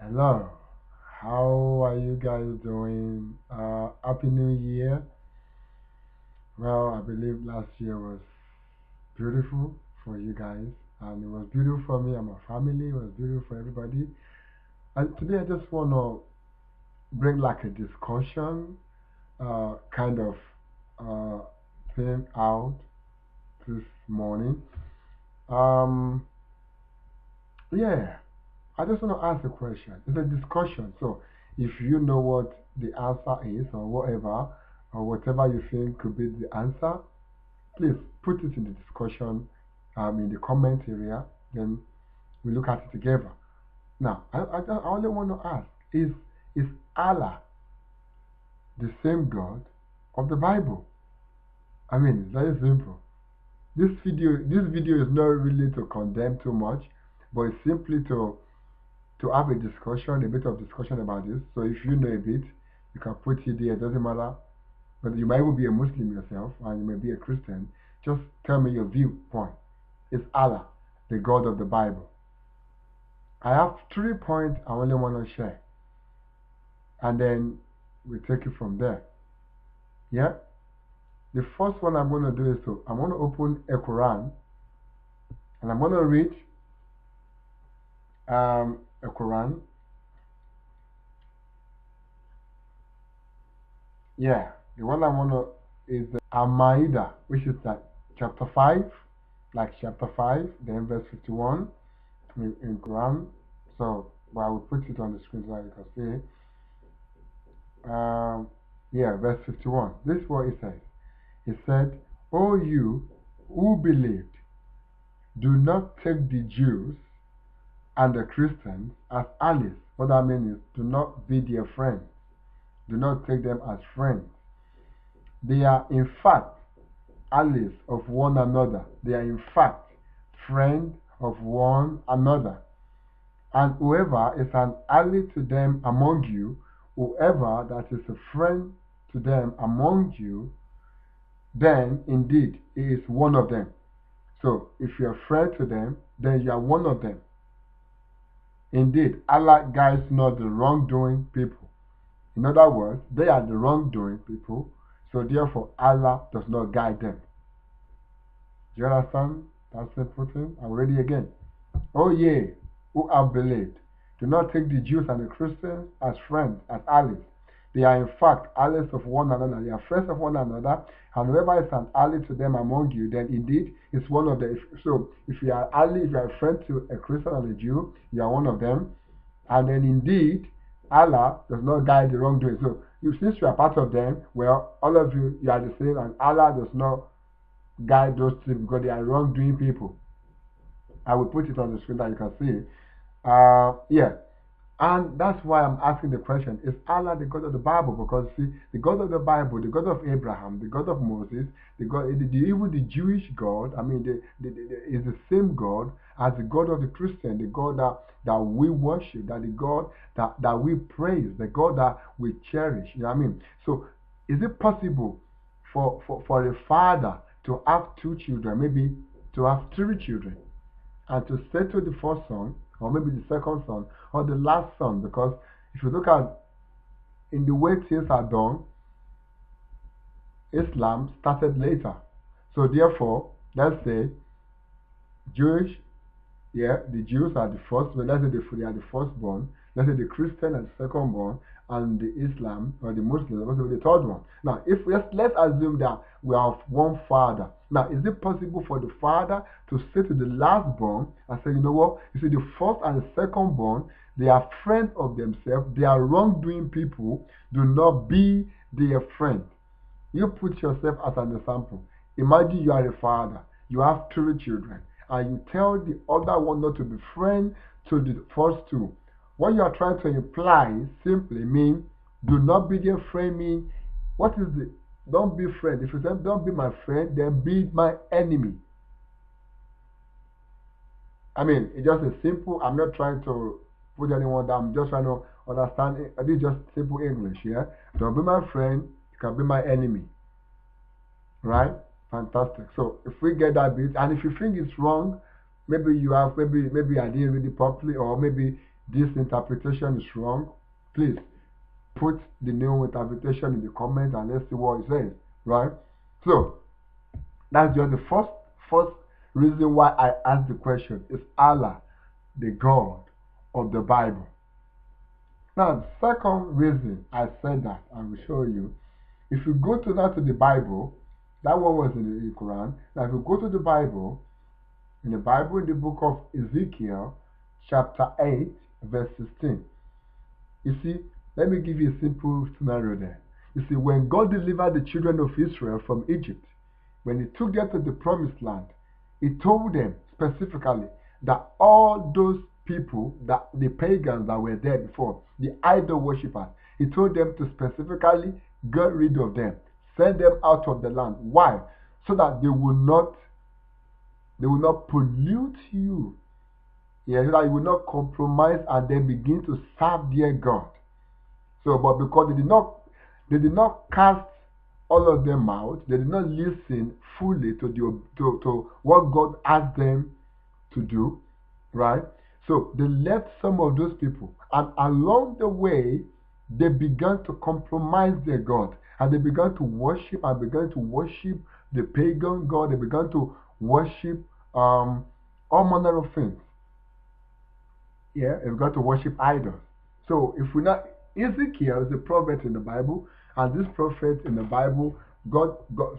Hello, how are you guys doing? Happy New Year. Well, I believe last year was beautiful for you guys, and it was beautiful for me and my family. It was beautiful for everybody. And today I just want to bring like a discussion, kind of uh, thing out this morning. Um, yeah, I just want to ask a question. It's a discussion, so if you know what the answer is or whatever you think could be the answer, please put it in the discussion, in the comment area. Then we look at it together. Now, I only want to ask: is Allah the same God of the Bible? I mean, it's very simple. This video is not really to condemn too much, but it's simply to have a discussion, a bit of discussion about this. So if you know a bit, you can put it there. It doesn't matter. But you might even be a Muslim yourself, and you may be a Christian. Just tell me your viewpoint. Is Allah the God of the Bible? I have 3 points I only want to share, and then we take it from there. Yeah. The first one I'm going to do is I'm going to open a Quran, and I'm going to read a Quran. Yeah. The one I want to is the Al-Ma'idah, which is like chapter 5, like chapter 5, then verse 51 in Quran. So, well, I will put it on the screen so you can see it. Yeah, verse 51. This is what it says. It said, O you who believed, do not take the Jews and the Christians as allies. What that means is, do not be their friends. Do not take them as friends. They are in fact allies of one another. They are in fact friends of one another. And whoever is an ally to them among you, whoever that is a friend to them among you, then indeed he is one of them. So if you are a friend to them, then you are one of them. Indeed, Allah guides not the wrongdoing people. In other words, they are the wrongdoing people, so therefore Allah does not guide them. Do you understand? That's the thing. I'm ready again. Oh ye who have believed, do not take the Jews and the Christians as friends, as allies. They are in fact allies of one another. They are friends of one another. And whoever is an ally to them among you, then indeed is one of them. So if you are ally, if you are a friend to a Christian and a Jew, you are one of them. And then indeed, Allah does not guide the wrongdoing. So since you are part of them, well, all of you, you are the same, and Allah does not guide those two because they are wrongdoing people. I will put it on the screen that you can see. Yeah. And that's why I'm asking the question, is Allah the God of the Bible? Because see, the God of the Bible, the God of Abraham, the God of Moses, even the Jewish God, I mean, is the same God as the God of the Christian, the God that we worship, that the God that we praise, the God that we cherish. You know what I mean? So is it possible for a father to have two children, maybe to have three children, and to settle the first son, or maybe the second son, or the last son? Because if you look at in the way things are done, Islam started later. So therefore, let's say Jewish, yeah, the Jews are the first, but let's say they are the firstborn. Let's say the Christian are the secondborn, and the Islam or the Muslim are also the third one. Now, if let's assume that we have one father. Now, is it possible for the father to say to the last born and say, you know what? You see, the first and the secondborn, they are friends of themselves. They are wrongdoing people. Do not be their friend. You put yourself as an example. Imagine you are a father. You have three children, and you tell the other one not to be friend to the first two. What you are trying to imply simply mean do not be their friend. Mean what is the don't be friend? If you say don't be my friend, then be my enemy. I mean, it's just a simple. I'm not trying to put anyone down. I'm just trying to understand it. This is just simple English. Yeah, don't be my friend. You can be my enemy. Right? Fantastic. So if we get that bit, and if you think it's wrong, maybe you have maybe I didn't read it properly, or maybe this interpretation is wrong, please put the new interpretation in the comments and let's see what it says, right? So that's just the first reason why I asked the question. Is Allah the God of the Bible? Now, the second reason I said that, I will show you. If you go to the Bible, that one was in the Quran. Now, if you go to the Bible, in the book of Ezekiel, chapter 8, verse 16. You see, let me give you a simple scenario there. You see, when God delivered the children of Israel from Egypt, when He took them to the promised land, He told them specifically that all those people, that the pagans that were there before, the idol worshippers, He told them to specifically get rid of them, send them out of the land. Why? So that they will not pollute you. Yeah, so that you will not compromise and then begin to serve their God. So, but because they did not cast all of them out, they did not listen fully to what God asked them to do, right? So they left some of those people, and along the way, they began to compromise their God, and they began to worship the pagan God. They began to worship all manner of things. Yeah, they began to worship idols. So if we not Ezekiel is a prophet in the Bible, and this prophet in the Bible,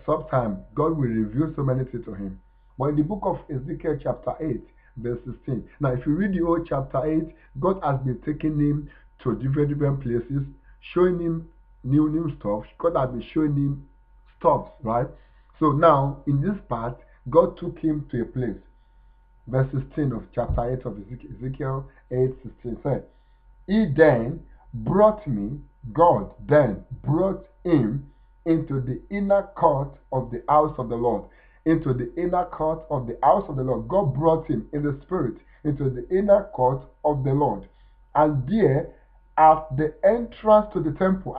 sometimes God will reveal so many things to him. But in the book of Ezekiel chapter 8, verse 16. Now if you read the whole chapter 8, God has been taking him to different places, showing him new stuff. God has been showing him stuff, right? So now in this part, God took him to a place. Verse 16 of chapter 8 of Ezekiel 8:16 said, He then brought me, God then brought him into the inner court of the house of the Lord. Into the inner court of the house of the Lord. God brought him in the spirit into the inner court of the Lord. And there, at the entrance to the temple,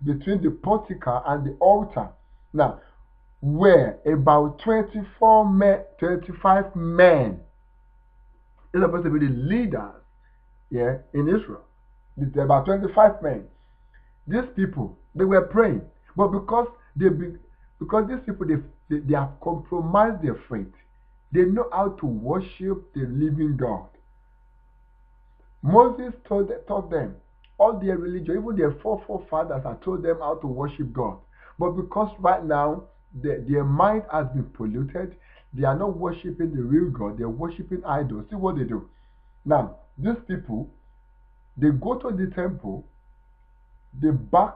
between the portico and the altar, now, were about 25 men. They're supposed to be the leaders, yeah, in Israel. It's about 25 men. These people, they were praying, but because these people they have compromised their faith, they know how to worship the living God. Moses taught them all their religion, even their forefathers had told them how to worship God. But because right now their mind has been polluted, they are not worshiping the real God, they are worshiping idols. See what they do. Now, these people, they go to the temple, they back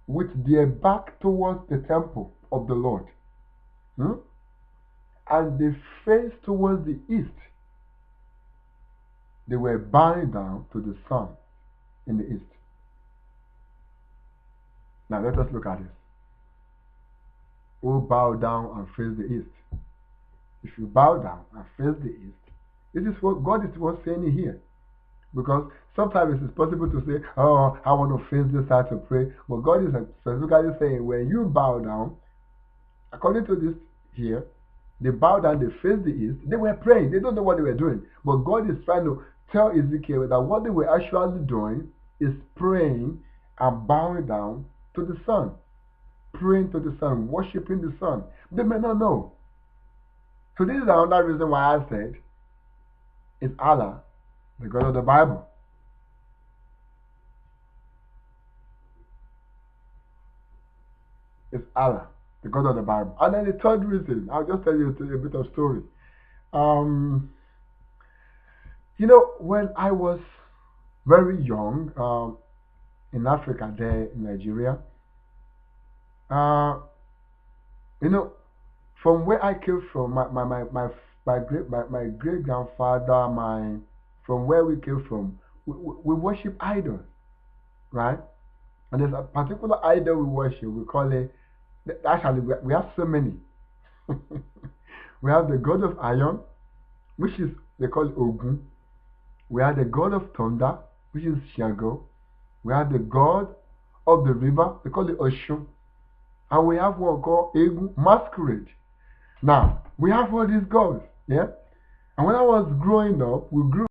with their back towards the temple of the Lord. And they face towards the east. They were bowing down to the sun in the east. Now let us look at this. Who bow down and face the east? If you bow down and face the east, this is what God is saying here. Because sometimes it's possible to say, oh, I want to face this side to pray. But God is specifically saying, when you bow down, according to this here, they bow down, they face the east. They were praying. They don't know what they were doing. But God is trying to tell Ezekiel that what they were actually doing is praying and bowing down to the sun. Praying to the sun, worshiping the sun. They may not know. So this is another reason why I said, it's Allah, the God of the Bible. It's Allah, the God of the Bible. And then the third reason, I'll just tell you a bit of story. You know, when I was very young, in Africa, there in Nigeria, you know, from where I came from, my great grandfather, from where we came from, we worship idols, right? And there's a particular idol we worship. We call it. Actually, we have so many. We have the god of iron, which is they call it Ogun. We have the god of thunder, which is Shango. We have the god of the river, they call it Oshun. And we have one called Egu, masquerade. Now, we have all these gods, yeah? And when I was growing up, we grew